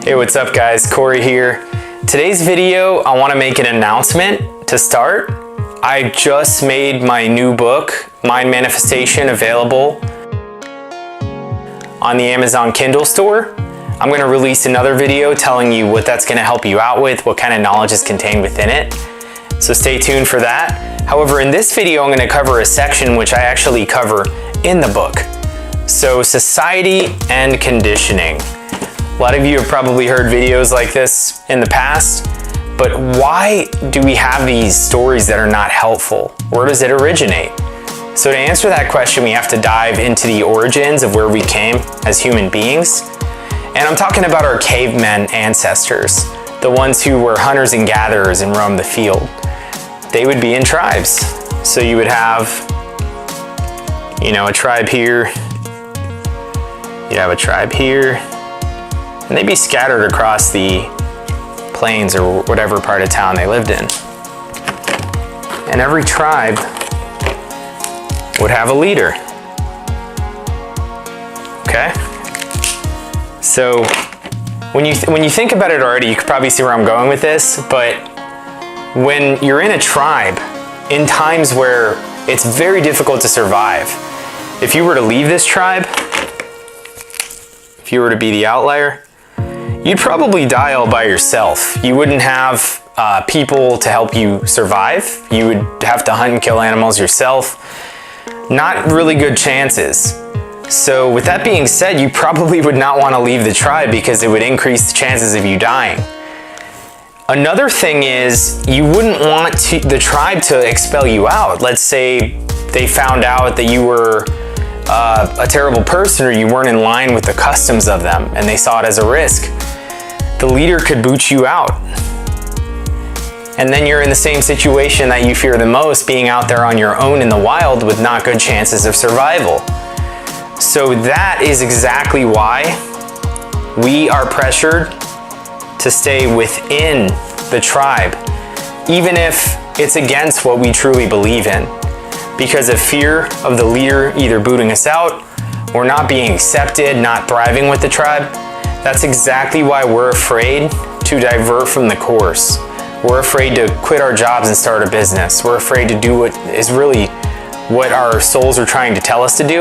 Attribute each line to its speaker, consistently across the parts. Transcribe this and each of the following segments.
Speaker 1: Hey, what's up guys? Corey here. Today's video, I want to make an announcement to start. I just made my new book, Mind Manifestation, available on the Amazon Kindle store. I'm going to release another video telling you what that's going to help you out with, what kind of knowledge is contained within it. So stay tuned for that. However, in this video, I'm going to cover a section which I actually cover in the book. So society and conditioning. A lot of you have probably heard videos like this in the past, but why do we have these stories that are not helpful? Where does it originate? So to answer that question, we have to dive into the origins of where we came as human beings. And I'm talking about our cavemen ancestors, the ones who were hunters and gatherers and roamed the field. They would be in tribes. So you would have, a tribe here. You'd have a tribe here. And they'd be scattered across the plains or whatever part of town they lived in. And every tribe would have a leader. Okay? So when you think about it already, you could probably see where I'm going with this, but when you're in a tribe, in times where it's very difficult to survive, if you were to leave this tribe, if you were to be the outlier, you'd probably die all by yourself. You wouldn't have people to help you survive. You would have to hunt and kill animals yourself. Not really good chances. So with that being said, you probably would not want to leave the tribe because it would increase the chances of you dying. Another thing is you wouldn't want the tribe to expel you out. Let's say they found out that you were a terrible person or you weren't in line with the customs of them and they saw it as a risk. The leader could boot you out. And then you're in the same situation that you fear the most, being out there on your own in the wild with not good chances of survival. So that is exactly why we are pressured to stay within the tribe, even if it's against what we truly believe in, because of fear of the leader either booting us out or not being accepted, not thriving with the tribe. That's exactly why we're afraid to divert from the course. We're afraid to quit our jobs and start a business. We're afraid to do what is really what our souls are trying to tell us to do.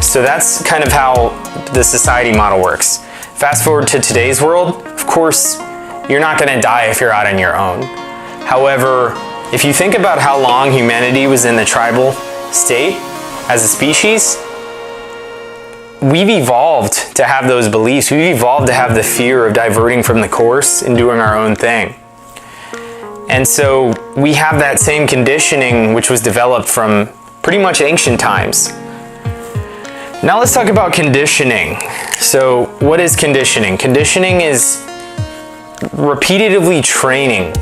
Speaker 1: So that's kind of how the society model works. Fast forward to today's world, of course, you're not going to die if you're out on your own. However, if you think about how long humanity was in the tribal state as a species, we've evolved to have those beliefs. We've evolved to have the fear of diverting from the course and doing our own thing. And so we have that same conditioning which was developed from pretty much ancient times. Now let's talk about conditioning. So what is conditioning? Conditioning is repeatedly training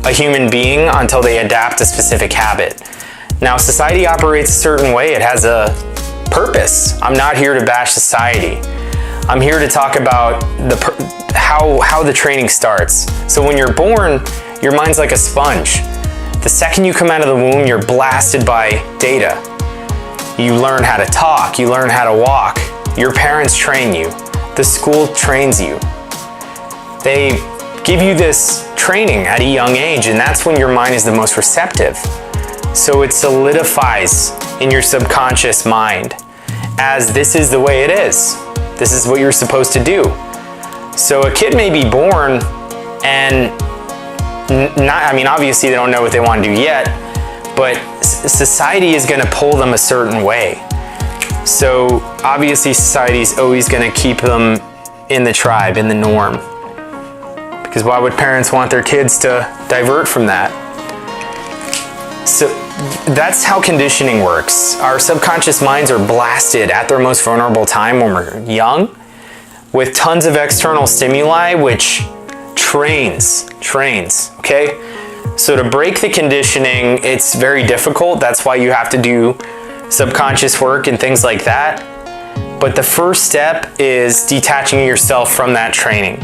Speaker 1: a human being until they adapt a specific habit. Now society operates a certain way. It has a purpose. I'm not here to bash society. I'm here to talk about how the training starts. So when you're born, your mind's like a sponge. The second you come out of the womb, you're blasted by data. You learn how to talk, you learn how to walk. Your parents train you. The school trains you. They give you this training at a young age, and that's when your mind is the most receptive. So it solidifies in your subconscious mind as this is the way it is. This is what you're supposed to do. So a kid may be born and obviously they don't know what they want to do yet, but society is going to pull them a certain way. So obviously society is always going to keep them in the tribe, in the norm. Because why would parents want their kids to divert from that? So that's how conditioning works. Our subconscious minds are blasted at their most vulnerable time when we're young with tons of external stimuli, which trains, okay? So to break the conditioning, it's very difficult. That's why you have to do subconscious work and things like that. But the first step is detaching yourself from that training.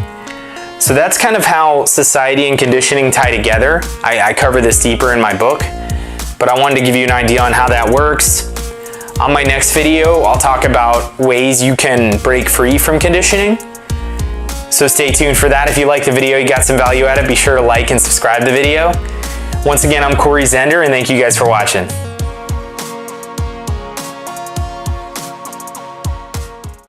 Speaker 1: So that's kind of how society and conditioning tie together. I cover this deeper in my book, but I wanted to give you an idea on how that works. On my next video, I'll talk about ways you can break free from conditioning. So stay tuned for that. If you liked the video, you got some value out of it, be sure to like and subscribe to the video. Once again, I'm Zehnder, and thank you guys for watching.